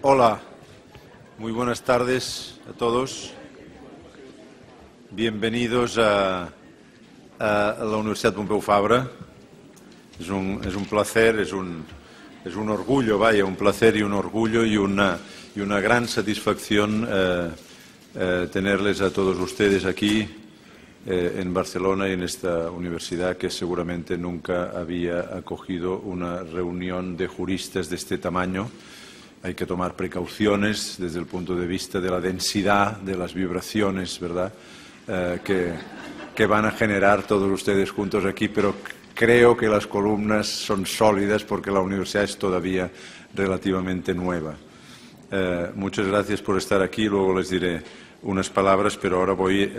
Hola, muy buenas tardes a todos. Bienvenidos a la Universidad Pompeu Fabra. Es un placer, es un orgullo, vaya, un placer y un orgullo y una gran satisfacción tenerles a todos ustedes aquí en Barcelona y en esta universidad que seguramente nunca había acogido una reunión de juristas de este tamaño. Hay que tomar precauciones desde el punto de vista de la densidad de las vibraciones, ¿verdad?, que van a generar todos ustedes juntos aquí, pero creo que las columnas son sólidas porque la universidad es todavía relativamente nueva. Muchas gracias por estar aquí, luego les diré unas palabras, pero ahora voy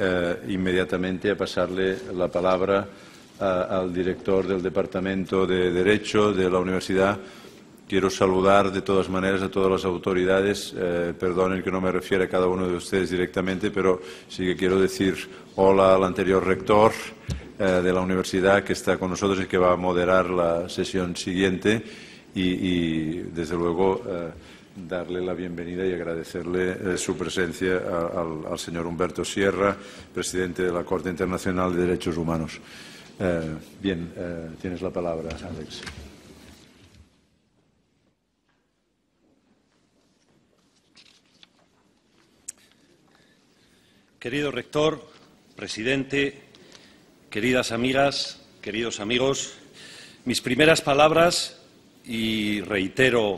inmediatamente a pasarle la palabra al director del Departamento de Derecho de la universidad. Quiero saludar de todas maneras a todas las autoridades. Perdonen que no me refiera a cada uno de ustedes directamente, pero sí que quiero decir hola al anterior rector de la universidad que está con nosotros y que va a moderar la sesión siguiente y desde luego, darle la bienvenida y agradecerle su presencia al señor Humberto Sierra, presidente de la Corte Internacional de Derechos Humanos. Bien, tienes la palabra, Alex. Querido rector, presidente, queridas amigas, queridos amigos, mis primeras palabras, y reitero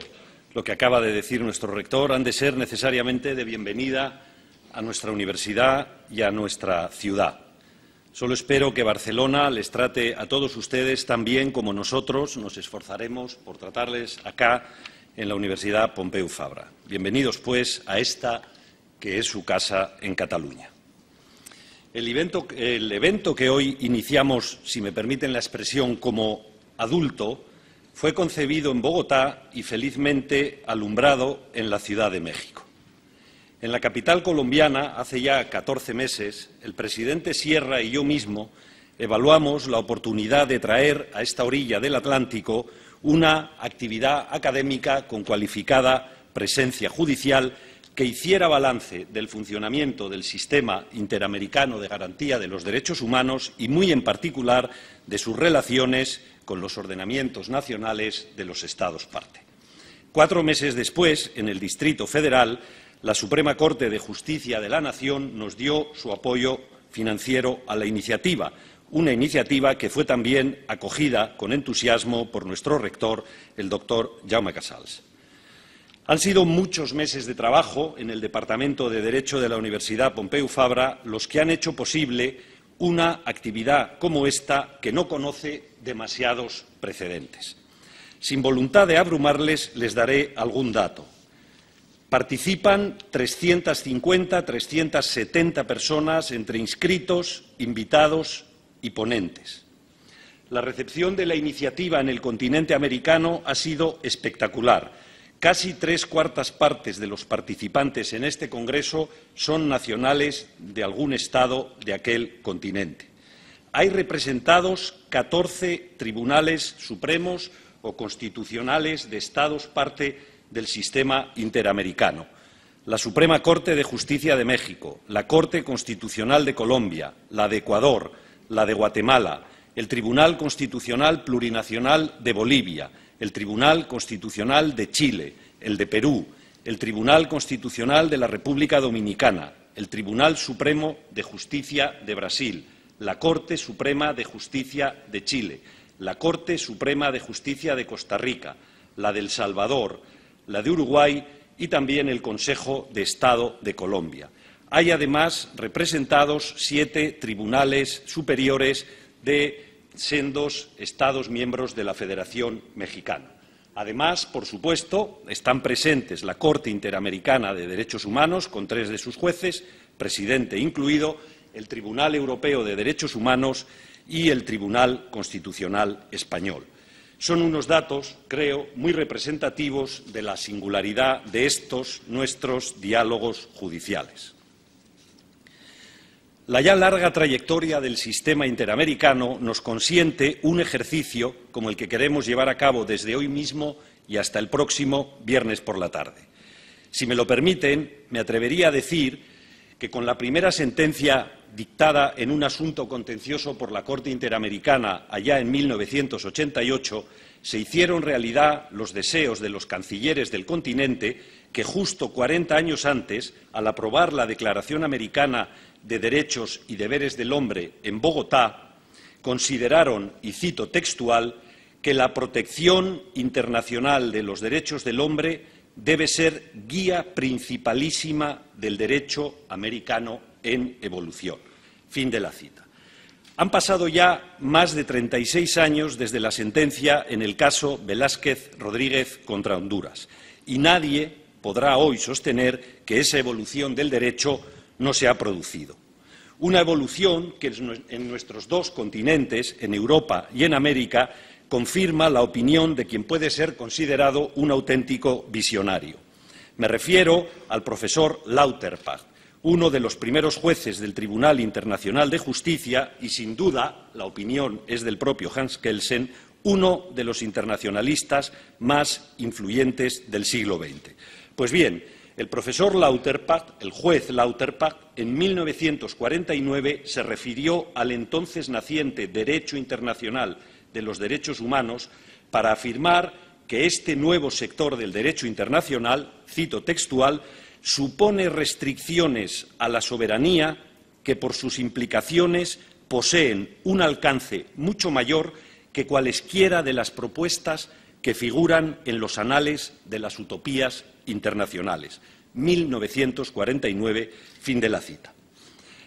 lo que acaba de decir nuestro rector, han de ser necesariamente de bienvenida a nuestra universidad y a nuestra ciudad. Solo espero que Barcelona les trate a todos ustedes tan bien como nosotros nos esforzaremos por tratarles acá en la Universidad Pompeu Fabra. Bienvenidos, pues, a esta que es su casa en Cataluña. El evento que hoy iniciamos, si me permiten la expresión, como adulto, fue concebido en Bogotá y felizmente alumbrado en la Ciudad de México. En la capital colombiana, hace ya 14 meses, el presidente Sierra y yo mismo evaluamos la oportunidad de traer a esta orilla del Atlántico una actividad académica con cualificada presencia judicial que hiciera balance del funcionamiento del sistema interamericano de garantía de los derechos humanos y, muy en particular, de sus relaciones con los ordenamientos nacionales de los Estados parte. 4 meses después, en el Distrito Federal, la Suprema Corte de Justicia de la Nación nos dio su apoyo financiero a la iniciativa, una iniciativa que fue también acogida con entusiasmo por nuestro rector, el doctor Jaume Casals. Han sido muchos meses de trabajo en el Departamento de Derecho de la Universidad Pompeu Fabra los que han hecho posible una actividad como esta que no conoce demasiados precedentes. Sin voluntad de abrumarles, les daré algún dato. Participan 350, 370 personas entre inscritos, invitados y ponentes. La recepción de la iniciativa en el continente americano ha sido espectacular. Casi 3/4 partes de los participantes en este congreso son nacionales de algún estado de aquel continente. Hay representados 14 tribunales supremos o constitucionales de estados parte del sistema interamericano: la Suprema Corte de Justicia de México, la Corte Constitucional de Colombia, la de Ecuador, la de Guatemala, el Tribunal Constitucional Plurinacional de Bolivia, el Tribunal Constitucional de Chile, el de Perú, el Tribunal Constitucional de la República Dominicana, el Tribunal Supremo de Justicia de Brasil, la Corte Suprema de Justicia de Chile, la Corte Suprema de Justicia de Costa Rica, la de El Salvador, la de Uruguay y también el Consejo de Estado de Colombia. Hay además representados 7 tribunales superiores de sendos Estados miembros de la Federación Mexicana. Además, por supuesto, están presentes la Corte Interamericana de Derechos Humanos, con 3 de sus jueces, presidente incluido, el Tribunal Europeo de Derechos Humanos y el Tribunal Constitucional Español. Son unos datos, creo, muy representativos de la singularidad de estos nuestros diálogos judiciales. La ya larga trayectoria del sistema interamericano nos consiente un ejercicio como el que queremos llevar a cabo desde hoy mismo y hasta el próximo viernes por la tarde. Si me lo permiten, me atrevería a decir que con la primera sentencia dictada en un asunto contencioso por la Corte Interamericana allá en 1988, se hicieron realidad los deseos de los cancilleres del continente que justo 40 años antes, al aprobar la Declaración Americana de Derechos y Deberes del Hombre en Bogotá, consideraron, y cito textual, que la protección internacional de los derechos del hombre debe ser guía principalísima del derecho americano en evolución. Fin de la cita. Han pasado ya más de 36 años desde la sentencia en el caso Velázquez Rodríguez contra Honduras y nadie podrá hoy sostener que esa evolución del derecho no se ha producido. Una evolución que en nuestros dos continentes, en Europa y en América, confirma la opinión de quien puede ser considerado un auténtico visionario. Me refiero al profesor Lauterpacht, uno de los primeros jueces del Tribunal Internacional de Justicia y, sin duda, la opinión es del propio Hans Kelsen, uno de los internacionalistas más influyentes del siglo XX. Pues bien, el profesor Lauterpacht, el juez Lauterpacht, en 1949 se refirió al entonces naciente derecho internacional de los derechos humanos para afirmar que este nuevo sector del derecho internacional, cito textual, supone restricciones a la soberanía que por sus implicaciones poseen un alcance mucho mayor que cualesquiera de las propuestas que figuran en los anales de las utopías internacionales. 1949, fin de la cita.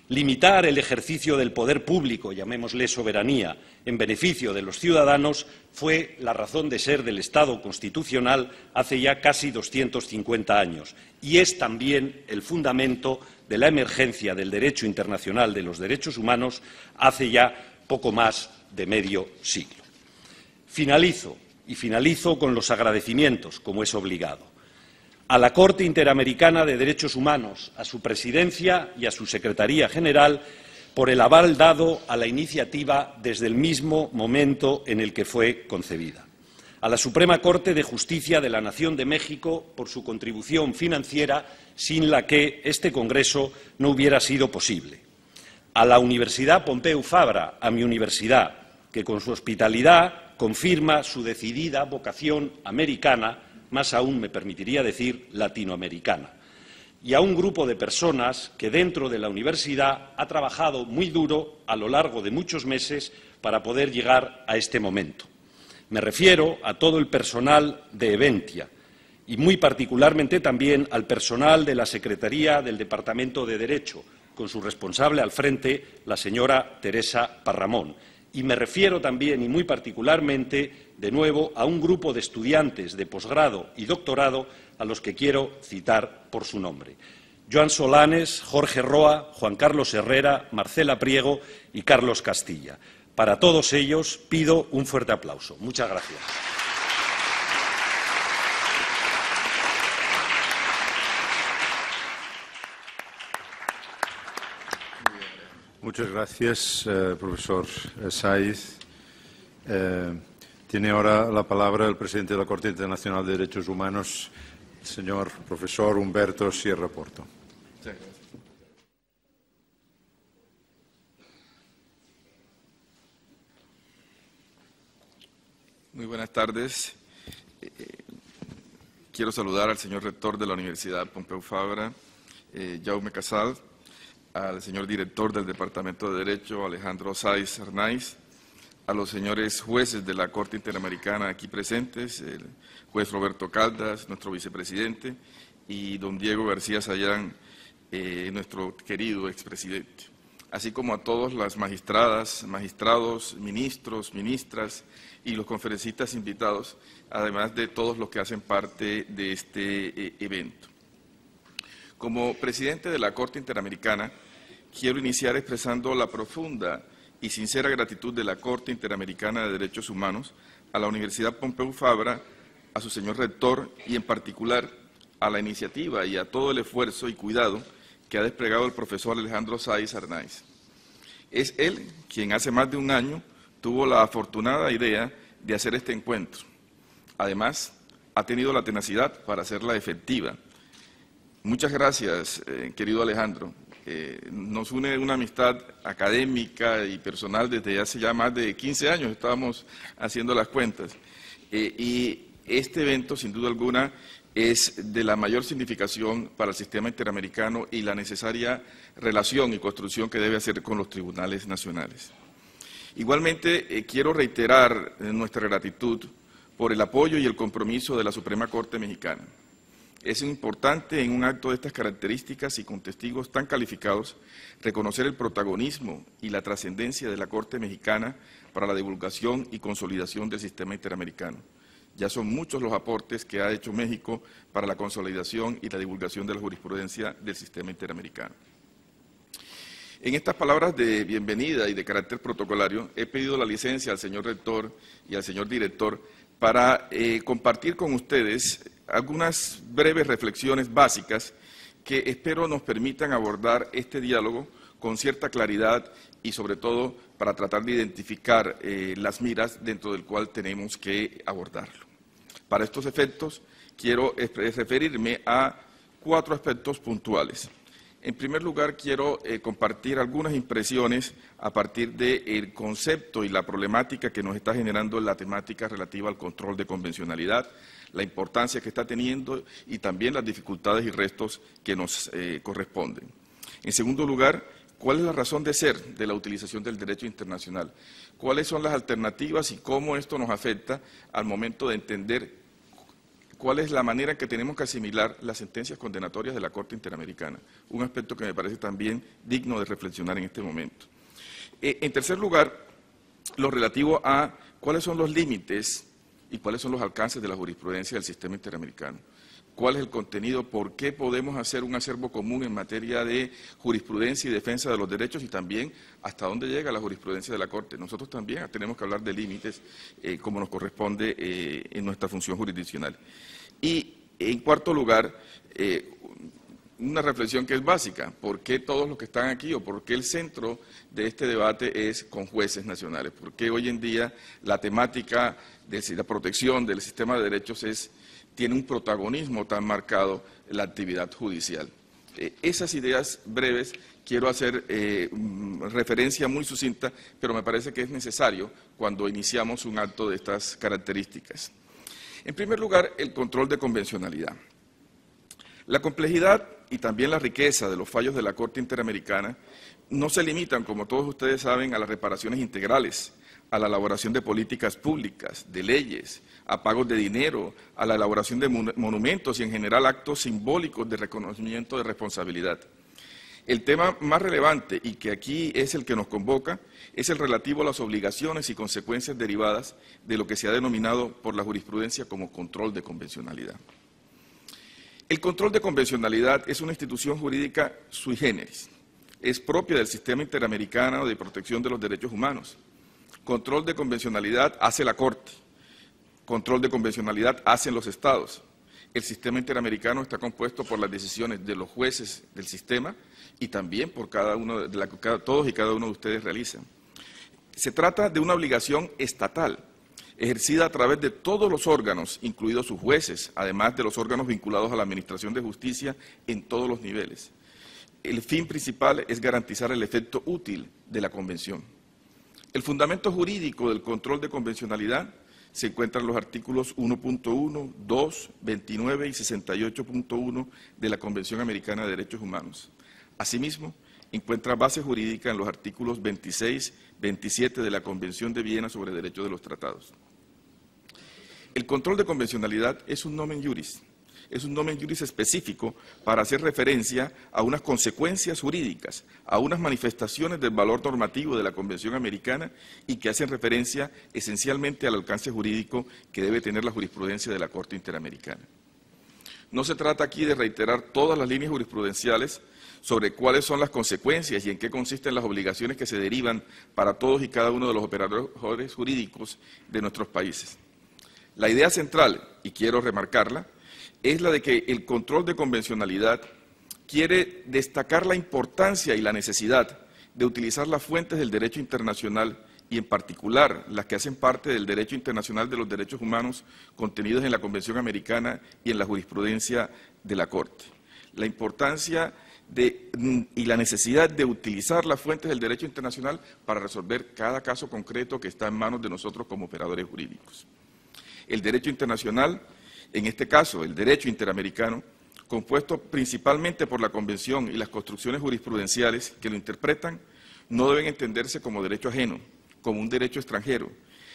Limitar el ejercicio del poder público, llamémosle soberanía, en beneficio de los ciudadanos fue la razón de ser del Estado constitucional hace ya casi 250 años y es también el fundamento de la emergencia del derecho internacional de los derechos humanos hace ya poco más de medio siglo. Finalizo con los agradecimientos, como es obligado. A la Corte Interamericana de Derechos Humanos, a su presidencia y a su Secretaría General por el aval dado a la iniciativa desde el mismo momento en el que fue concebida. A la Suprema Corte de Justicia de la Nación de México por su contribución financiera, sin la que este Congreso no hubiera sido posible. A la Universidad Pompeu Fabra, a mi universidad, que con su hospitalidad confirma su decidida vocación americana, más aún me permitiría decir latinoamericana, y a un grupo de personas que dentro de la universidad ha trabajado muy duro a lo largo de muchos meses para poder llegar a este momento. Me refiero a todo el personal de Eventia y muy particularmente también al personal de la Secretaría del Departamento de Derecho, con su responsable al frente, la señora Teresa Parramón. Y me refiero también y muy particularmente, de nuevo, a un grupo de estudiantes de posgrado y doctorado a los que quiero citar por su nombre. Joan Solanes, Jorge Roa, Juan Carlos Herrera, Marcela Priego y Carlos Castilla. Para todos ellos pido un fuerte aplauso. Muchas gracias. Muchas gracias, profesor Saiz. Tiene ahora la palabra el presidente de la Corte Internacional de Derechos Humanos, el señor profesor Humberto Sierra Porto. Muy buenas tardes. Quiero saludar al señor rector de la Universidad Pompeu Fabra, Jaume Casal, al señor director del Departamento de Derecho, Alejandro Saiz Arnaiz, a los señores jueces de la Corte Interamericana aquí presentes, el juez Roberto Caldas, nuestro vicepresidente, y don Diego García Sayán, nuestro querido expresidente, así como a todas las magistradas, magistrados, ministros, ministras y los conferencistas invitados, además de todos los que hacen parte de este evento. Como presidente de la Corte Interamericana, quiero iniciar expresando la profunda y sincera gratitud de la Corte Interamericana de Derechos Humanos a la Universidad Pompeu Fabra, a su señor rector y en particular a la iniciativa y a todo el esfuerzo y cuidado que ha desplegado el profesor Alejandro Saiz Arnaiz. Es él quien hace más de un año tuvo la afortunada idea de hacer este encuentro. Además, ha tenido la tenacidad para hacerla efectiva. Muchas gracias, querido Alejandro. Nos une una amistad académica y personal desde hace ya más de 15 años, estábamos haciendo las cuentas. Y este evento, sin duda alguna, es de la mayor significación para el sistema interamericano y la necesaria relación y construcción que debe hacer con los tribunales nacionales. Igualmente, quiero reiterar nuestra gratitud por el apoyo y el compromiso de la Suprema Corte Mexicana. Es importante en un acto de estas características y con testigos tan calificados reconocer el protagonismo y la trascendencia de la Corte Mexicana para la divulgación y consolidación del sistema interamericano. Ya son muchos los aportes que ha hecho México para la consolidación y la divulgación de la jurisprudencia del sistema interamericano. En estas palabras de bienvenida y de carácter protocolario, he pedido la licencia al señor rector y al señor director para compartir con ustedes algunas breves reflexiones básicas que espero nos permitan abordar este diálogo con cierta claridad y sobre todo para tratar de identificar las miras dentro del cual tenemos que abordarlo. Para estos efectos quiero referirme a 4 aspectos puntuales. En primer lugar, quiero compartir algunas impresiones a partir del concepto y la problemática que nos está generando la temática relativa al control de convencionalidad, la importancia que está teniendo y también las dificultades y restos que nos corresponden. En segundo lugar, ¿cuál es la razón de ser de la utilización del derecho internacional? ¿Cuáles son las alternativas y cómo esto nos afecta al momento de entender cuál es la manera en que tenemos que asimilar las sentencias condenatorias de la Corte Interamericana? Un aspecto que me parece también digno de reflexionar en este momento. En tercer lugar, lo relativo a cuáles son los límites y cuáles son los alcances de la jurisprudencia del sistema interamericano. ¿Cuál es el contenido? ¿Por qué podemos hacer un acervo común en materia de jurisprudencia y defensa de los derechos? Y también, ¿hasta dónde llega la jurisprudencia de la Corte? Nosotros también tenemos que hablar de límites como nos corresponde en nuestra función jurisdiccional. Y, en cuarto lugar, una reflexión que es básica. ¿Por qué todos los que están aquí o por qué el centro de este debate es con jueces nacionales? ¿Por qué hoy en día la temática de la protección del sistema de derechos tiene un protagonismo tan marcado en la actividad judicial? Esas ideas breves quiero hacer referencia muy sucinta, pero me parece que es necesario cuando iniciamos un acto de estas características. En primer lugar, el control de convencionalidad. La complejidad y también la riqueza de los fallos de la Corte Interamericana no se limitan, como todos ustedes saben, a las reparaciones integrales, a la elaboración de políticas públicas, de leyes, a pagos de dinero, a la elaboración de monumentos y en general actos simbólicos de reconocimiento de responsabilidad. El tema más relevante y que aquí es el que nos convoca es el relativo a las obligaciones y consecuencias derivadas de lo que se ha denominado por la jurisprudencia como control de convencionalidad. El control de convencionalidad es una institución jurídica sui generis, es propia del sistema interamericano de protección de los derechos humanos. Control de convencionalidad hace la Corte, control de convencionalidad hacen los Estados. El sistema interamericano está compuesto por las decisiones de los jueces del sistema y también por todos y cada uno de ustedes realizan. Se trata de una obligación estatal, ejercida a través de todos los órganos, incluidos sus jueces, además de los órganos vinculados a la administración de justicia en todos los niveles. El fin principal es garantizar el efecto útil de la Convención. El fundamento jurídico del control de convencionalidad se encuentra en los artículos 1.1, 2, 29 y 68.1 de la Convención Americana de Derechos Humanos. Asimismo, encuentra base jurídica en los artículos 26, 27 de la Convención de Viena sobre Derechos de los Tratados. El control de convencionalidad es un nomen juris específico para hacer referencia a unas consecuencias jurídicas, a unas manifestaciones del valor normativo de la Convención Americana y que hacen referencia esencialmente al alcance jurídico que debe tener la jurisprudencia de la Corte Interamericana. No se trata aquí de reiterar todas las líneas jurisprudenciales sobre cuáles son las consecuencias y en qué consisten las obligaciones que se derivan para todos y cada uno de los operadores jurídicos de nuestros países. La idea central, y quiero remarcarla, es la de que el control de convencionalidad quiere destacar la importancia y la necesidad de utilizar las fuentes del derecho internacional y en particular las que hacen parte del derecho internacional de los derechos humanos contenidos en la Convención Americana y en la jurisprudencia de la Corte. la importancia y la necesidad de utilizar las fuentes del derecho internacional para resolver cada caso concreto que está en manos de nosotros como operadores jurídicos. El derecho internacional, en este caso el derecho interamericano, compuesto principalmente por la Convención y las construcciones jurisprudenciales que lo interpretan, no deben entenderse como derecho ajeno, como un derecho extranjero.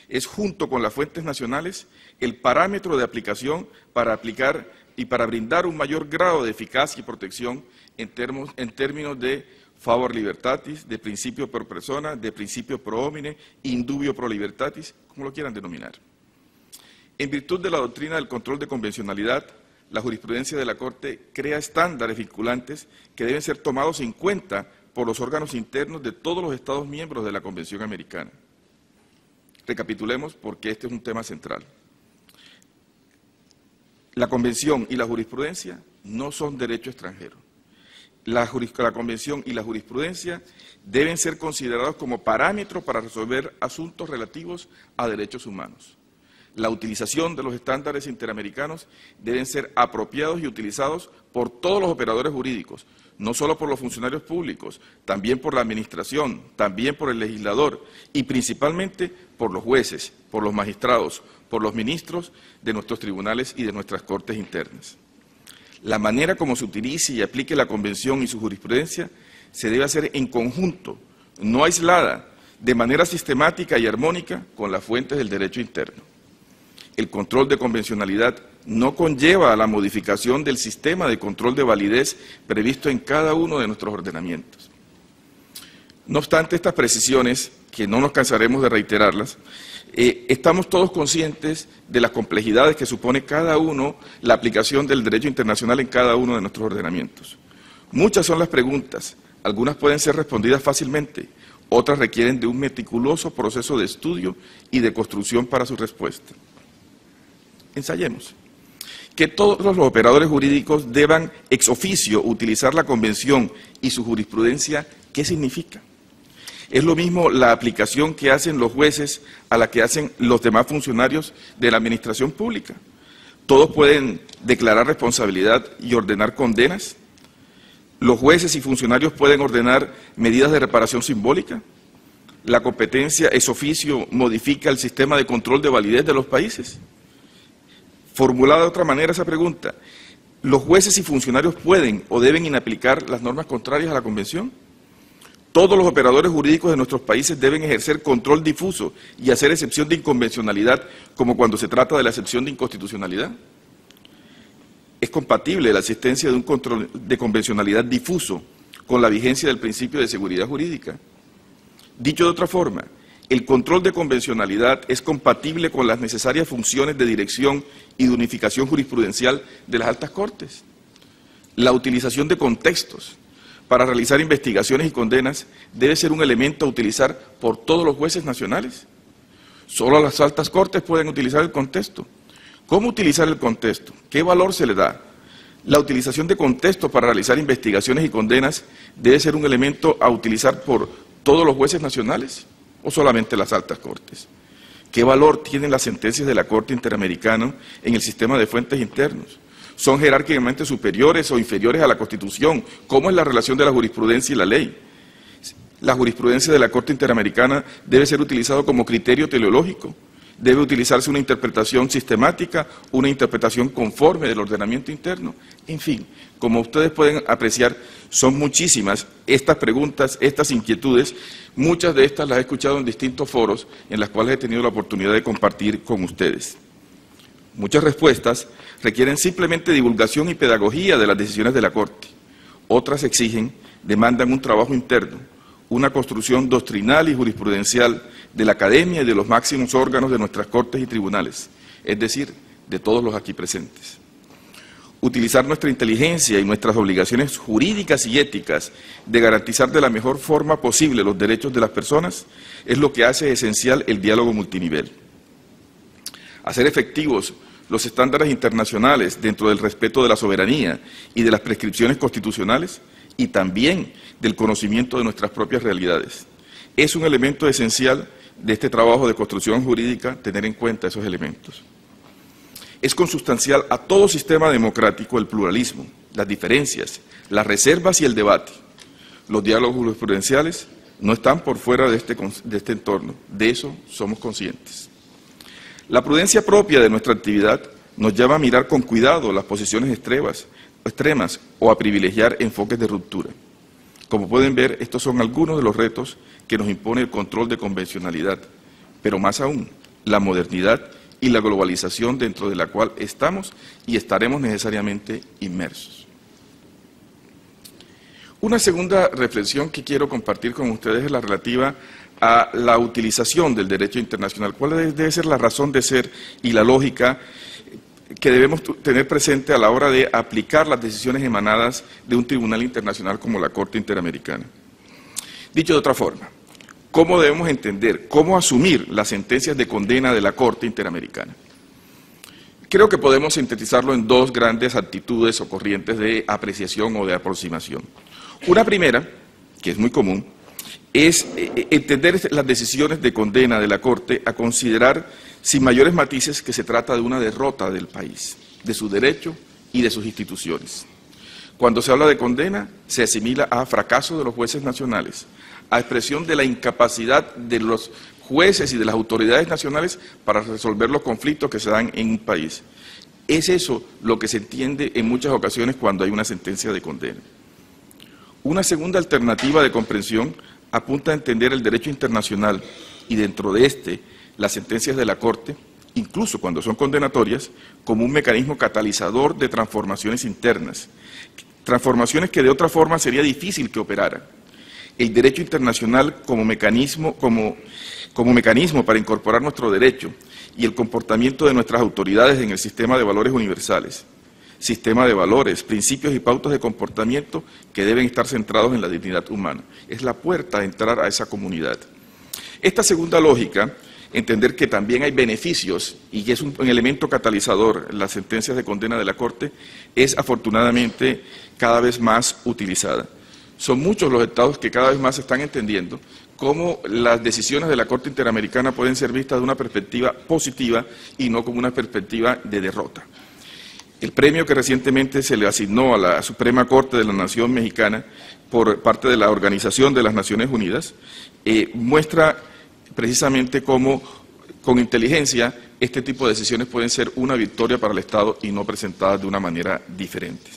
Es, junto con las fuentes nacionales, el parámetro de aplicación para aplicar y para brindar un mayor grado de eficacia y protección en términos de favor libertatis, de principio pro persona, de principio pro homine, indubio pro libertatis, como lo quieran denominar. En virtud de la doctrina del control de convencionalidad, la jurisprudencia de la Corte crea estándares vinculantes que deben ser tomados en cuenta por los órganos internos de todos los Estados miembros de la Convención Americana. Recapitulemos porque este es un tema central. La Convención y la jurisprudencia no son derecho extranjero. La Convención y la jurisprudencia deben ser considerados como parámetros para resolver asuntos relativos a derechos humanos. La utilización de los estándares interamericanos deben ser apropiados y utilizados por todos los operadores jurídicos, no solo por los funcionarios públicos, también por la administración, también por el legislador y principalmente por los jueces, por los magistrados, por los ministros de nuestros tribunales y de nuestras cortes internas. La manera como se utilice y aplique la Convención y su jurisprudencia se debe hacer en conjunto, no aislada, de manera sistemática y armónica con las fuentes del derecho interno. El control de convencionalidad no conlleva a la modificación del sistema de control de validez previsto en cada uno de nuestros ordenamientos. No obstante estas precisiones, que no nos cansaremos de reiterarlas, estamos todos conscientes de las complejidades que supone cada uno la aplicación del derecho internacional en cada uno de nuestros ordenamientos. Muchas son las preguntas, algunas pueden ser respondidas fácilmente, otras requieren de un meticuloso proceso de estudio y de construcción para su respuesta. Ensayemos. Que todos los operadores jurídicos deban ex oficio utilizar la Convención y su jurisprudencia, ¿qué significa? Es lo mismo la aplicación que hacen los jueces a la que hacen los demás funcionarios de la administración pública. ¿Todos pueden declarar responsabilidad y ordenar condenas? ¿Los jueces y funcionarios pueden ordenar medidas de reparación simbólica? ¿La competencia ex oficio modifica el sistema de control de validez de los países? Formulada de otra manera esa pregunta, ¿los jueces y funcionarios pueden o deben inaplicar las normas contrarias a la Convención? ¿Todos los operadores jurídicos de nuestros países deben ejercer control difuso y hacer excepción de inconvencionalidad como cuando se trata de la excepción de inconstitucionalidad? ¿Es compatible la existencia de un control de convencionalidad difuso con la vigencia del principio de seguridad jurídica? Dicho de otra forma, el control de convencionalidad es compatible con las necesarias funciones de dirección y de unificación jurisprudencial de las altas cortes. La utilización de contextos para realizar investigaciones y condenas debe ser un elemento a utilizar por todos los jueces nacionales. Solo las altas cortes pueden utilizar el contexto. ¿Cómo utilizar el contexto? ¿Qué valor se le da? La utilización de contextos para realizar investigaciones y condenas debe ser un elemento a utilizar por todos los jueces nacionales o solamente las altas cortes. ¿Qué valor tienen las sentencias de la Corte Interamericana en el sistema de fuentes internos? ¿Son jerárquicamente superiores o inferiores a la Constitución? ¿Cómo es la relación de la jurisprudencia y la ley? La jurisprudencia de la Corte Interamericana debe ser utilizada como criterio teleológico. Debe utilizarse una interpretación sistemática, una interpretación conforme del ordenamiento interno. En fin, como ustedes pueden apreciar, son muchísimas estas preguntas, estas inquietudes. Muchas de estas las he escuchado en distintos foros en las cuales he tenido la oportunidad de compartir con ustedes. Muchas respuestas requieren simplemente divulgación y pedagogía de las decisiones de la Corte. Otras demandan un trabajo interno, una construcción doctrinal y jurisprudencial de la academia y de los máximos órganos de nuestras cortes y tribunales, es decir, de todos los aquí presentes. Utilizar nuestra inteligencia y nuestras obligaciones jurídicas y éticas de garantizar de la mejor forma posible los derechos de las personas es lo que hace esencial el diálogo multinivel. Hacer efectivos los estándares internacionales dentro del respeto de la soberanía y de las prescripciones constitucionales y también del conocimiento de nuestras propias realidades. Es un elemento esencial de este trabajo de construcción jurídica tener en cuenta esos elementos. Es consustancial a todo sistema democrático el pluralismo, las diferencias, las reservas y el debate. Los diálogos jurisprudenciales no están por fuera de este entorno, de eso somos conscientes. La prudencia propia de nuestra actividad nos llama a mirar con cuidado las posiciones extremas o a privilegiar enfoques de ruptura. Como pueden ver, estos son algunos de los retos que nos impone el control de convencionalidad, pero más aún, la modernidad y la globalización dentro de la cual estamos y estaremos necesariamente inmersos. Una segunda reflexión que quiero compartir con ustedes es la relativa a la utilización del derecho internacional. ¿Cuál debe ser la razón de ser y la lógica que debemos tener presente a la hora de aplicar las decisiones emanadas de un tribunal internacional como la Corte Interamericana? Dicho de otra forma, ¿cómo debemos entender, cómo asumir las sentencias de condena de la Corte Interamericana? Creo que podemos sintetizarlo en dos grandes actitudes o corrientes de apreciación o de aproximación. Una primera, que es muy común, es entender las decisiones de condena de la Corte a considerar sin mayores matices que se trata de una derrota del país, de su derecho y de sus instituciones. Cuando se habla de condena, se asimila a fracaso de los jueces nacionales, a expresión de la incapacidad de los jueces y de las autoridades nacionales para resolver los conflictos que se dan en un país. Es eso lo que se entiende en muchas ocasiones cuando hay una sentencia de condena. Una segunda alternativa de comprensión apunta a entender el derecho internacional y dentro de las sentencias de la Corte, incluso cuando son condenatorias, como un mecanismo catalizador de transformaciones internas, transformaciones que de otra forma sería difícil que operaran. El derecho internacional como mecanismo para incorporar nuestro derecho y el comportamiento de nuestras autoridades en el sistema de valores universales, sistema de valores, principios y pautas de comportamiento que deben estar centrados en la dignidad humana. Es la puerta a entrar a esa comunidad. Esta segunda lógica, entender que también hay beneficios y que es un elemento catalizador en las sentencias de condena de la Corte, es afortunadamente cada vez más utilizada. Son muchos los estados que cada vez más están entendiendo cómo las decisiones de la Corte Interamericana pueden ser vistas de una perspectiva positiva y no como una perspectiva de derrota. El premio que recientemente se le asignó a la Suprema Corte de la Nación Mexicana por parte de la Organización de las Naciones Unidas muestra precisamente cómo, con inteligencia, este tipo de decisiones pueden ser una victoria para el Estado y no presentadas de una manera diferente.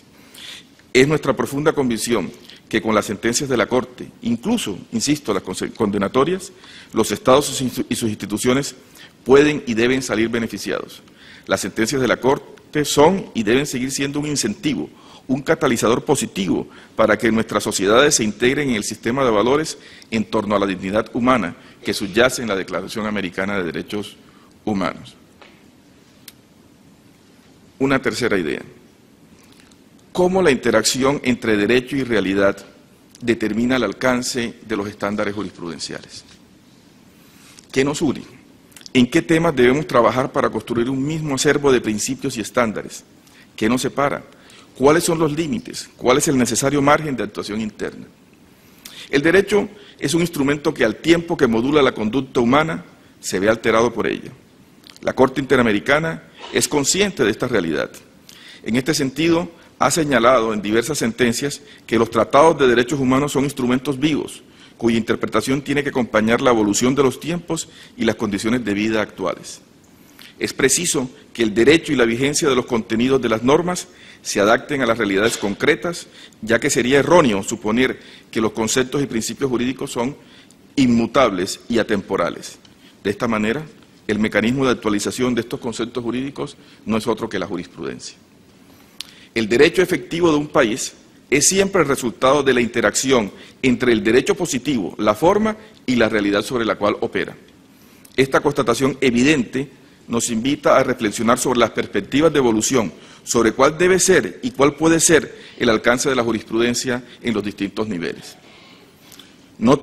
Es nuestra profunda convicción que con las sentencias de la Corte, incluso, insisto, las condenatorias, los Estados y sus instituciones pueden y deben salir beneficiados. Las sentencias de la Corte son y deben seguir siendo un incentivo, un catalizador positivo para que nuestras sociedades se integren en el sistema de valores en torno a la dignidad humana que subyace en la Declaración Americana de Derechos Humanos. Una tercera idea. ¿Cómo la interacción entre derecho y realidad determina el alcance de los estándares jurisprudenciales? ¿Qué nos une? ¿En qué temas debemos trabajar para construir un mismo acervo de principios y estándares? ¿Qué nos separa? ¿Cuáles son los límites? ¿Cuál es el necesario margen de actuación interna? El derecho es un instrumento que al tiempo que modula la conducta humana, se ve alterado por ella. La Corte Interamericana es consciente de esta realidad. En este sentido, ha señalado en diversas sentencias que los tratados de derechos humanos son instrumentos vivos, cuya interpretación tiene que acompañar la evolución de los tiempos y las condiciones de vida actuales. Es preciso que el derecho y la vigencia de los contenidos de las normas se adapten a las realidades concretas, ya que sería erróneo suponer que los conceptos y principios jurídicos son inmutables y atemporales. De esta manera, el mecanismo de actualización de estos conceptos jurídicos no es otro que la jurisprudencia. El derecho efectivo de un país es siempre el resultado de la interacción entre el derecho positivo, la forma y la realidad sobre la cual opera. Esta constatación evidente nos invita a reflexionar sobre las perspectivas de evolución, sobre cuál debe ser y cuál puede ser el alcance de la jurisprudencia en los distintos niveles. No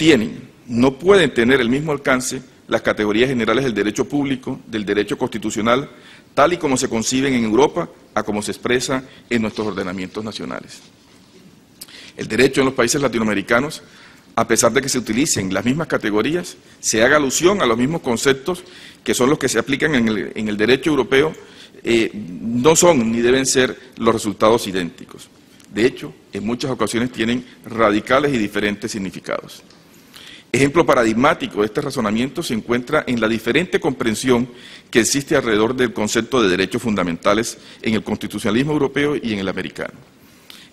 pueden tener el mismo alcance las categorías generales del derecho público, del derecho constitucional, tal y como se conciben en Europa, a como se expresa en nuestros ordenamientos nacionales. El derecho en los países latinoamericanos, a pesar de que se utilicen las mismas categorías, se haga alusión a los mismos conceptos que son los que se aplican en el derecho europeo, no son ni deben ser los resultados idénticos. De hecho, en muchas ocasiones tienen radicales y diferentes significados. Ejemplo paradigmático de este razonamiento se encuentra en la diferente comprensión que existe alrededor del concepto de derechos fundamentales en el constitucionalismo europeo y en el americano.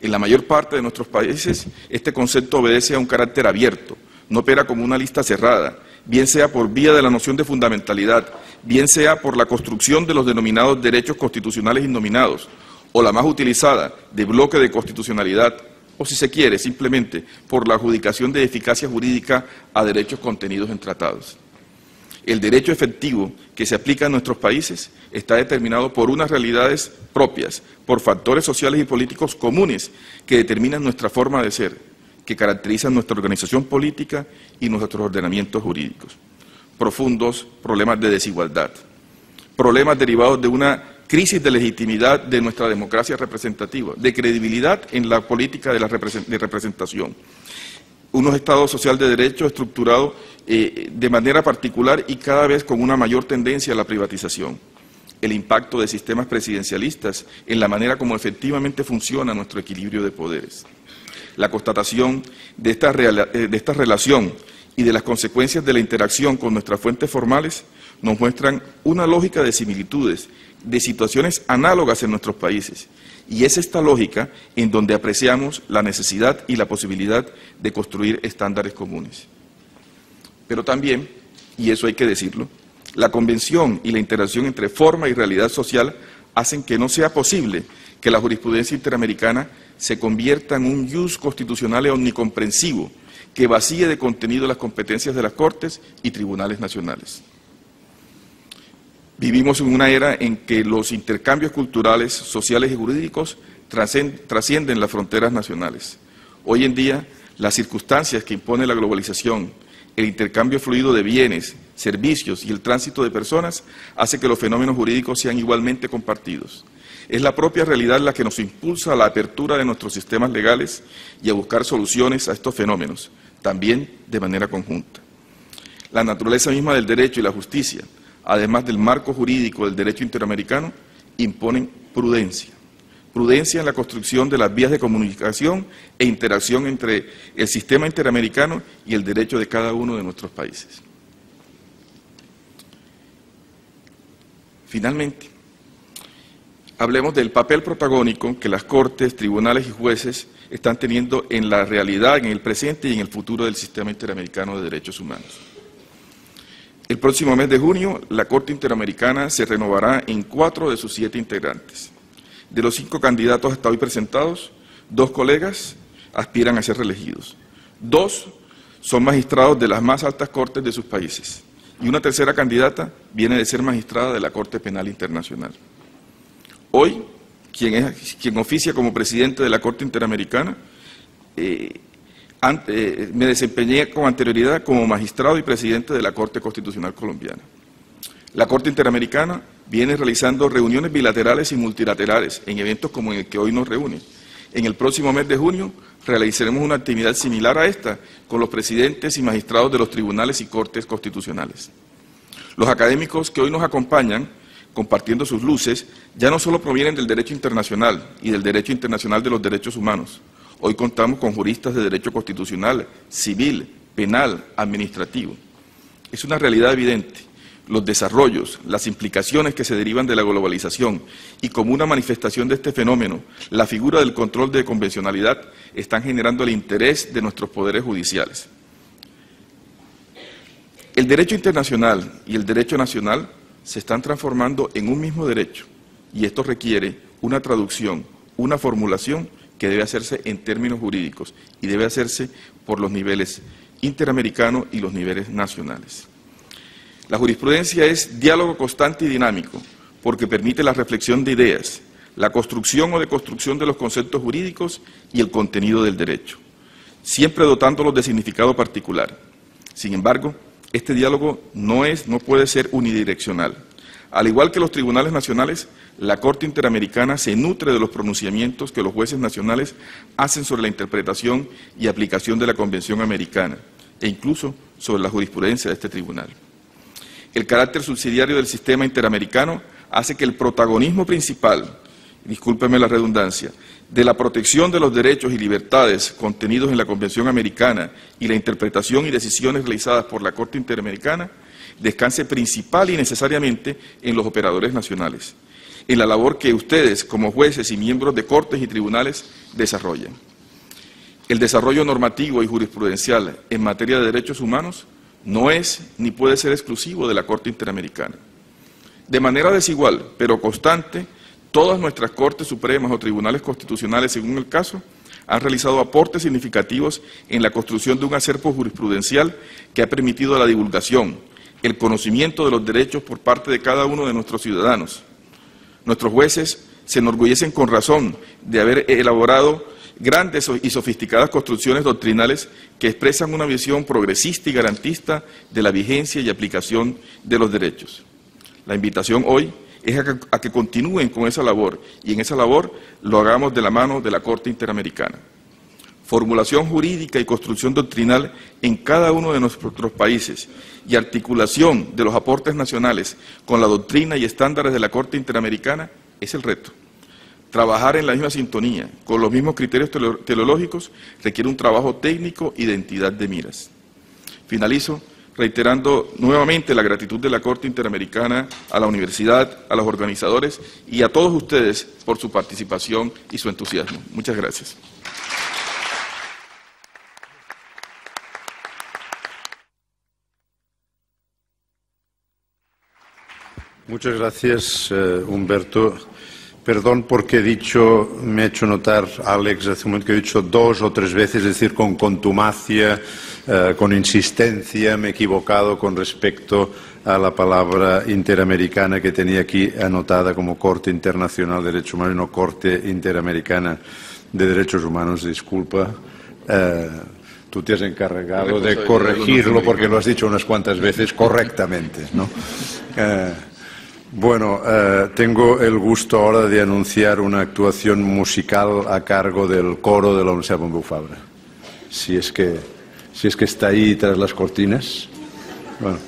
En la mayor parte de nuestros países, este concepto obedece a un carácter abierto, no opera como una lista cerrada, bien sea por vía de la noción de fundamentalidad, bien sea por la construcción de los denominados derechos constitucionales innominados, o la más utilizada, de bloque de constitucionalidad, o si se quiere, simplemente por la adjudicación de eficacia jurídica a derechos contenidos en tratados. El derecho efectivo que se aplica en nuestros países está determinado por unas realidades propias, por factores sociales y políticos comunes que determinan nuestra forma de ser, que caracterizan nuestra organización política y nuestros ordenamientos jurídicos. Profundos problemas de desigualdad, problemas derivados de una crisis de legitimidad de nuestra democracia representativa, de credibilidad en la política de representación. Unos estados social de derecho estructurados de manera particular y cada vez con una mayor tendencia a la privatización. El impacto de sistemas presidencialistas en la manera como efectivamente funciona nuestro equilibrio de poderes. La constatación de esta relación y de las consecuencias de la interacción con nuestras fuentes formales nos muestran una lógica de similitudes, de situaciones análogas en nuestros países, y es esta lógica en donde apreciamos la necesidad y la posibilidad de construir estándares comunes. Pero también, y eso hay que decirlo, la convención y la interacción entre forma y realidad social hacen que no sea posible que la jurisprudencia interamericana se convierta en un jus constitucional omnicomprensivo que vacíe de contenido las competencias de las Cortes y tribunales nacionales. Vivimos en una era en que los intercambios culturales, sociales y jurídicos trascienden las fronteras nacionales. Hoy en día, las circunstancias que impone la globalización, el intercambio fluido de bienes, servicios y el tránsito de personas hace que los fenómenos jurídicos sean igualmente compartidos. Es la propia realidad la que nos impulsa a la apertura de nuestros sistemas legales y a buscar soluciones a estos fenómenos, también de manera conjunta. La naturaleza misma del derecho y la justicia, además del marco jurídico del derecho interamericano, imponen prudencia. Prudencia en la construcción de las vías de comunicación e interacción entre el sistema interamericano y el derecho de cada uno de nuestros países. Finalmente, hablemos del papel protagónico que las Cortes, tribunales y jueces están teniendo en la realidad, en el presente y en el futuro del sistema interamericano de derechos humanos. El próximo mes de junio, la Corte Interamericana se renovará en 4 de sus 7 integrantes. De los 5 candidatos hasta hoy presentados, 2 colegas aspiran a ser reelegidos. 2 son magistrados de las más altas cortes de sus países. Y una tercera candidata viene de ser magistrada de la Corte Penal Internacional. Hoy, quien oficia como presidente de la Corte Interamericana, me desempeñé con anterioridad como magistrado y presidente de la Corte Constitucional Colombiana. La Corte Interamericana viene realizando reuniones bilaterales y multilaterales en eventos como el que hoy nos reúne. En el próximo mes de junio realizaremos una actividad similar a esta con los presidentes y magistrados de los tribunales y cortes constitucionales. Los académicos que hoy nos acompañan, compartiendo sus luces, ya no solo provienen del derecho internacional y del derecho internacional de los derechos humanos. Hoy contamos con juristas de derecho constitucional, civil, penal, administrativo. Es una realidad evidente. Los desarrollos, las implicaciones que se derivan de la globalización y como una manifestación de este fenómeno, la figura del control de convencionalidad están generando el interés de nuestros poderes judiciales. El derecho internacional y el derecho nacional se están transformando en un mismo derecho y esto requiere una traducción, una formulación que debe hacerse en términos jurídicos y debe hacerse por los niveles interamericanos y los niveles nacionales. La jurisprudencia es diálogo constante y dinámico, porque permite la reflexión de ideas, la construcción o deconstrucción de los conceptos jurídicos y el contenido del derecho, siempre dotándolos de significado particular. Sin embargo, este diálogo no puede ser unidireccional. Al igual que los tribunales nacionales, la Corte Interamericana se nutre de los pronunciamientos que los jueces nacionales hacen sobre la interpretación y aplicación de la Convención Americana, e incluso sobre la jurisprudencia de este tribunal. El carácter subsidiario del sistema interamericano hace que el protagonismo principal discúlpeme la redundancia, de la protección de los derechos y libertades contenidos en la Convención Americana y la interpretación y decisiones realizadas por la Corte Interamericana descanse principal y necesariamente en los operadores nacionales, en la labor que ustedes, como jueces y miembros de cortes y tribunales, desarrollan. El desarrollo normativo y jurisprudencial en materia de derechos humanos no es ni puede ser exclusivo de la Corte Interamericana. De manera desigual, pero constante, todas nuestras Cortes Supremas o tribunales constitucionales, según el caso, han realizado aportes significativos en la construcción de un acervo jurisprudencial que ha permitido la divulgación, el conocimiento de los derechos por parte de cada uno de nuestros ciudadanos. Nuestros jueces se enorgullecen con razón de haber elaborado grandes y sofisticadas construcciones doctrinales que expresan una visión progresista y garantista de la vigencia y aplicación de los derechos. La invitación hoy es a que continúen con esa labor, y en esa labor lo hagamos de la mano de la Corte Interamericana. Formulación jurídica y construcción doctrinal en cada uno de nuestros países y articulación de los aportes nacionales con la doctrina y estándares de la Corte Interamericana es el reto. Trabajar en la misma sintonía, con los mismos criterios teleológicos, requiere un trabajo técnico y de identidad de miras. Finalizo reiterando nuevamente la gratitud de la Corte Interamericana a la universidad, a los organizadores y a todos ustedes por su participación y su entusiasmo. Muchas gracias. Muchas gracias, Humberto. Perdón porque me ha hecho notar, Alex, hace un momento que he dicho 2 o 3 veces, es decir, con contumacia, con insistencia, me he equivocado con respecto a la palabra interamericana que tenía aquí anotada como Corte Internacional de Derechos Humanos y no Corte Interamericana de Derechos Humanos. Disculpa. Tú te has encargado de corregirlo porque lo has dicho unas cuantas veces correctamente, ¿no? Bueno, tengo el gusto ahora de anunciar una actuación musical a cargo del coro de la Universidad Pompeu Fabra. Si es que está ahí tras las cortinas. Bueno.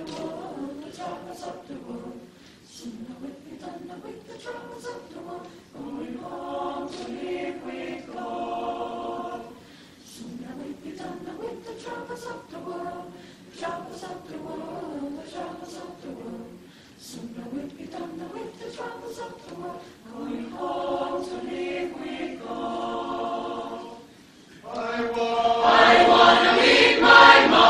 I wanna meet my mother.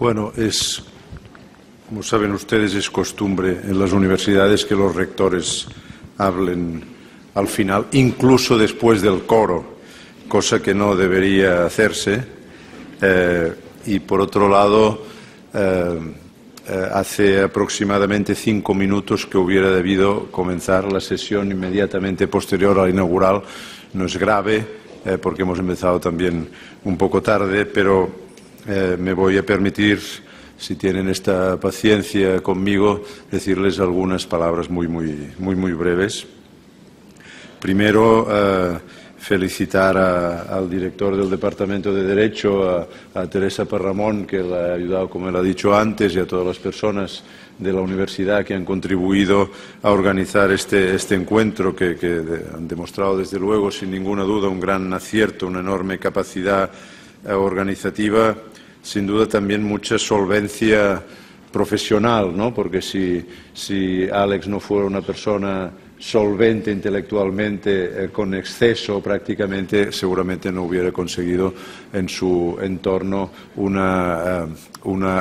Bueno, como saben ustedes, es costumbre en las universidades que los rectores hablen al final, incluso después del coro, cosa que no debería hacerse. Y por otro lado, hace aproximadamente 5 minutos que hubiera debido comenzar la sesión inmediatamente posterior a la inaugural. No es grave, porque hemos empezado también un poco tarde, pero me voy a permitir, si tienen esta paciencia conmigo, decirles algunas palabras muy breves. Primero, felicitar al director del Departamento de Derecho, a Teresa Parramón, que le ha ayudado, como él ha dicho antes, y a todas las personas de la universidad que han contribuido a organizar este encuentro, que han demostrado, desde luego, sin ninguna duda, un gran acierto, una enorme capacidad organizativa, sin duda también mucha solvencia profesional, ¿no? Porque si Alex no fuera una persona solvente intelectualmente, con exceso prácticamente, seguramente no hubiera conseguido en su entorno una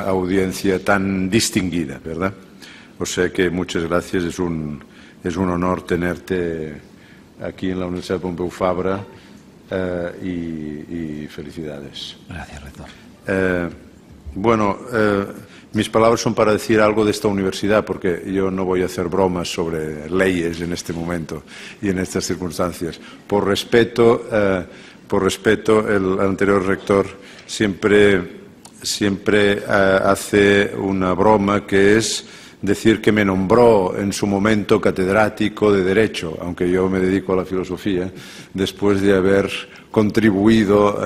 audiencia tan distinguida, ¿verdad? O sea que muchas gracias, es un honor tenerte aquí en la Universidad Pompeu Fabra, y felicidades. Gracias, rector. Mis palabras son para decir algo de esta universidad, porque yo no voy a hacer bromas sobre leyes en este momento y en estas circunstancias. Por respeto, el anterior rector siempre hace una broma, que es decir que me nombró en su momento catedrático de Derecho, aunque yo me dedico a la filosofía, después de haber contribuido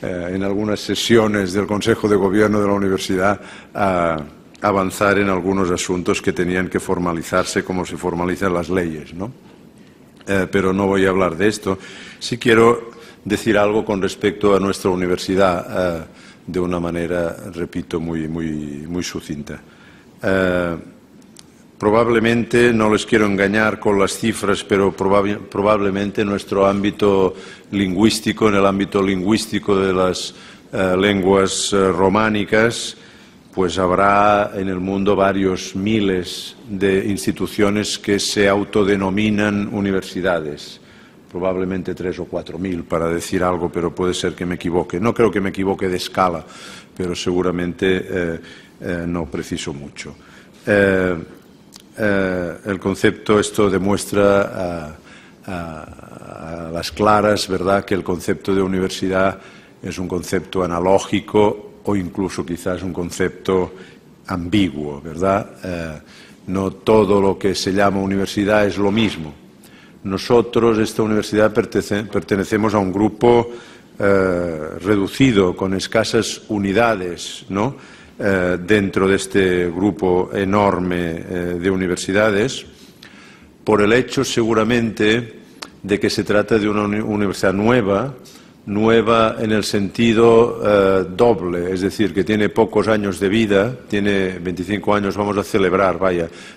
en algunas sesiones del Consejo de Gobierno de la universidad a avanzar en algunos asuntos que tenían que formalizarse como se formalizan las leyes, ¿no? Pero no voy a hablar de esto. Sí quiero decir algo con respecto a nuestra universidad, de una manera, repito, muy sucinta. Probablemente, no les quiero engañar con las cifras, pero probablemente nuestro ámbito lingüístico, en el ámbito lingüístico de las lenguas románicas, pues habrá en el mundo varios miles de instituciones que se autodenominan universidades. Probablemente 3.000 o 4.000, para decir algo, pero puede ser que me equivoque. No creo que me equivoque de escala, pero seguramente no preciso mucho. El concepto, esto demuestra a las claras, ¿verdad?, que el concepto de universidad es un concepto analógico o incluso quizás un concepto ambiguo, ¿verdad? No todo lo que se llama universidad es lo mismo. Nosotros, esta universidad, pertenecemos a un grupo reducido, con escasas unidades, ¿no?, dentro de este grupo enorme de universidades, por el hecho seguramente de que se trata de una universidad nueva en el sentido doble, es decir, que tiene pocos años de vida, tiene 25 años, vamos a celebrar,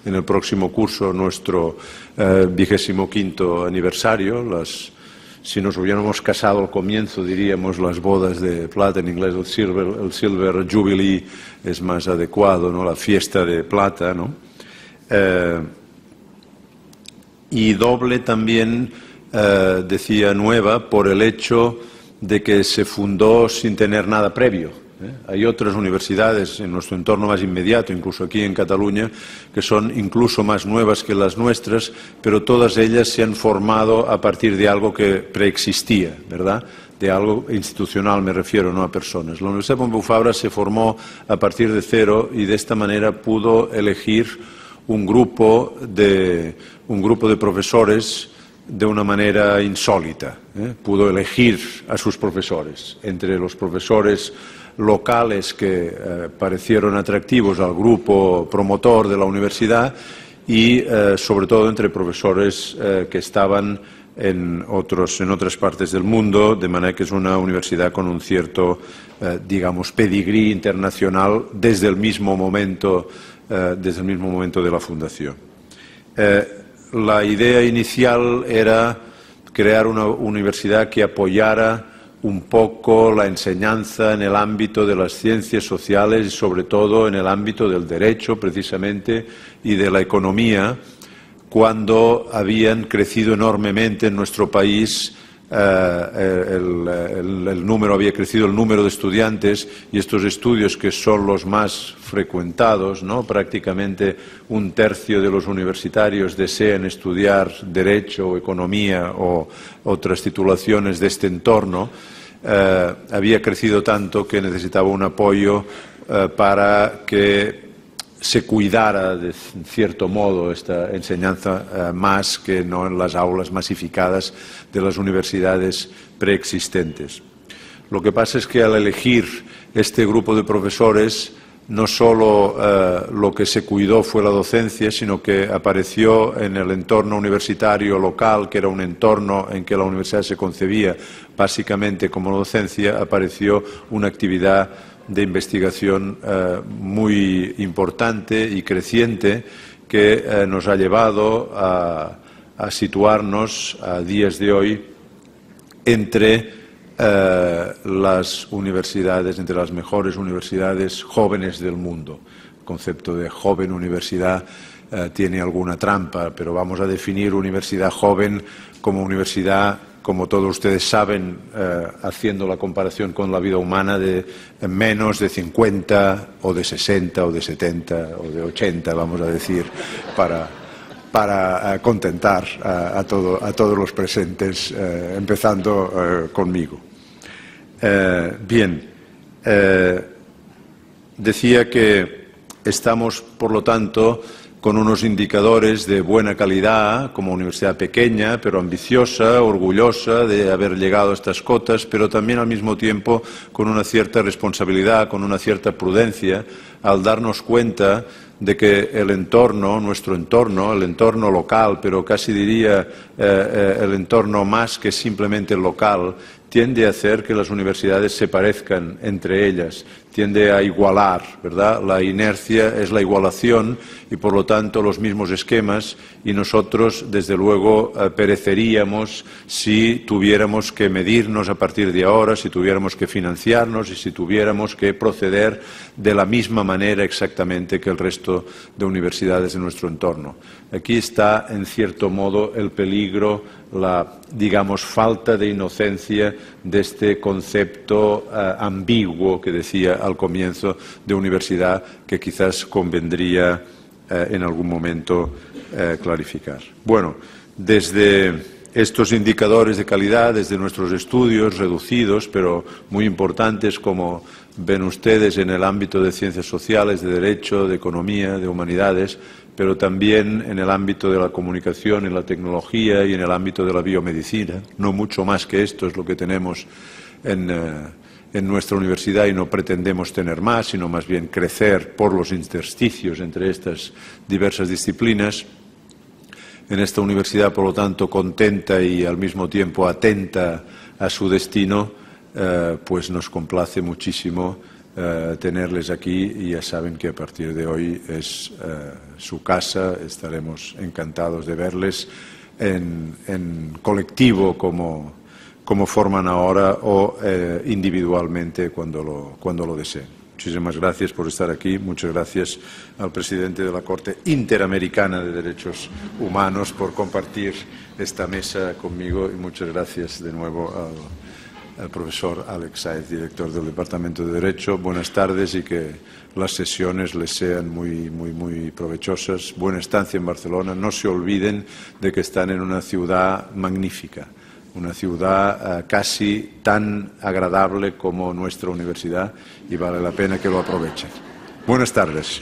en el próximo curso nuestro 25º aniversario. Si nos hubiéramos casado al comienzo, diríamos las bodas de plata, en inglés el Silver Jubilee es más adecuado, ¿no?, la fiesta de plata, ¿no? Y doble también, decía nueva, por el hecho de que se fundó sin tener nada previo. Hay otras universidades en nuestro entorno más inmediato, incluso aquí en Cataluña, que son incluso más nuevas que las nuestras, pero todas ellas se han formado a partir de algo que preexistía, ¿verdad?, de algo institucional, me refiero, no a personas. La Universidad Pompeu Fabra se formó a partir de cero y de esta manera pudo elegir un grupo de profesores de una manera insólita. Pudo elegir a sus profesores. Entre los profesores locales que parecieron atractivos al grupo promotor de la universidad y, sobre todo, entre profesores que estaban en otras partes del mundo, de manera que es una universidad con un cierto, digamos, pedigrí internacional desde el mismo momento de la fundación. La idea inicial era crear una universidad que apoyara un poco la enseñanza en el ámbito de las ciencias sociales y sobre todo en el ámbito del derecho precisamente y de la economía, cuando habían crecido enormemente en nuestro país había crecido el número de estudiantes, y estos estudios, que son los más frecuentados, ¿no? Prácticamente un tercio de los universitarios desean estudiar Derecho o Economía o otras titulaciones de este entorno, había crecido tanto que necesitaba un apoyo para que se cuidara de cierto modo esta enseñanza más que no en las aulas masificadas de las universidades preexistentes. Lo que pasa es que al elegir este grupo de profesores no solo lo que se cuidó fue la docencia, sino que apareció en el entorno universitario local, que era un entorno en que la universidad se concebía básicamente como docencia, apareció una actividad de investigación muy importante y creciente que nos ha llevado a situarnos a días de hoy entre las universidades, entre las mejores universidades jóvenes del mundo. El concepto de joven universidad tiene alguna trampa, pero vamos a definir universidad joven como universidad, como todos ustedes saben, haciendo la comparación con la vida humana, de menos de 50 o de 60 o de 70 o de 80, vamos a decir, para contentar a todos los presentes, empezando conmigo. Decía que estamos, por lo tanto, con unos indicadores de buena calidad, como universidad pequeña, pero ambiciosa, orgullosa de haber llegado a estas cotas, pero también al mismo tiempo con una cierta responsabilidad, con una cierta prudencia, al darnos cuenta de que el entorno, nuestro entorno, el entorno local, pero casi diría el entorno más que simplemente local, tiende a hacer que las universidades se parezcan entre ellas, tiende a igualar, ¿verdad? La inercia es la igualación y, por lo tanto, los mismos esquemas, y nosotros, desde luego, pereceríamos si tuviéramos que medirnos a partir de ahora, si tuviéramos que financiarnos y si tuviéramos que proceder de la misma manera exactamente que el resto de universidades de nuestro entorno. Aquí está, en cierto modo, el peligro, la, digamos, falta de inocencia de este concepto ambiguo que decía al comienzo de universidad, que quizás convendría en algún momento clarificar. Bueno, desde estos indicadores de calidad, desde nuestros estudios reducidos, pero muy importantes, como ven ustedes, en el ámbito de ciencias sociales, de derecho, de economía, de humanidades, pero también en el ámbito de la comunicación, en la tecnología y en el ámbito de la biomedicina. No mucho más que esto es lo que tenemos en nuestra universidad, y no pretendemos tener más, sino más bien crecer por los intersticios entre estas diversas disciplinas. En esta universidad, por lo tanto, contenta y al mismo tiempo atenta a su destino, pues nos complace muchísimo tenerles aquí, y ya saben que a partir de hoy es su casa. Estaremos encantados de verles en colectivo como forman ahora, o individualmente cuando lo deseen. Muchísimas gracias por estar aquí. Muchas gracias al presidente de la Corte Interamericana de Derechos Humanos por compartir esta mesa conmigo, y muchas gracias de nuevo al profesor Alex Sáez, director del Departamento de Derecho. Buenas tardes y que las sesiones les sean muy provechosas. Buena estancia en Barcelona. No se olviden de que están en una ciudad magnífica, una ciudad casi tan agradable como nuestra universidad, y vale la pena que lo aprovechen. Buenas tardes.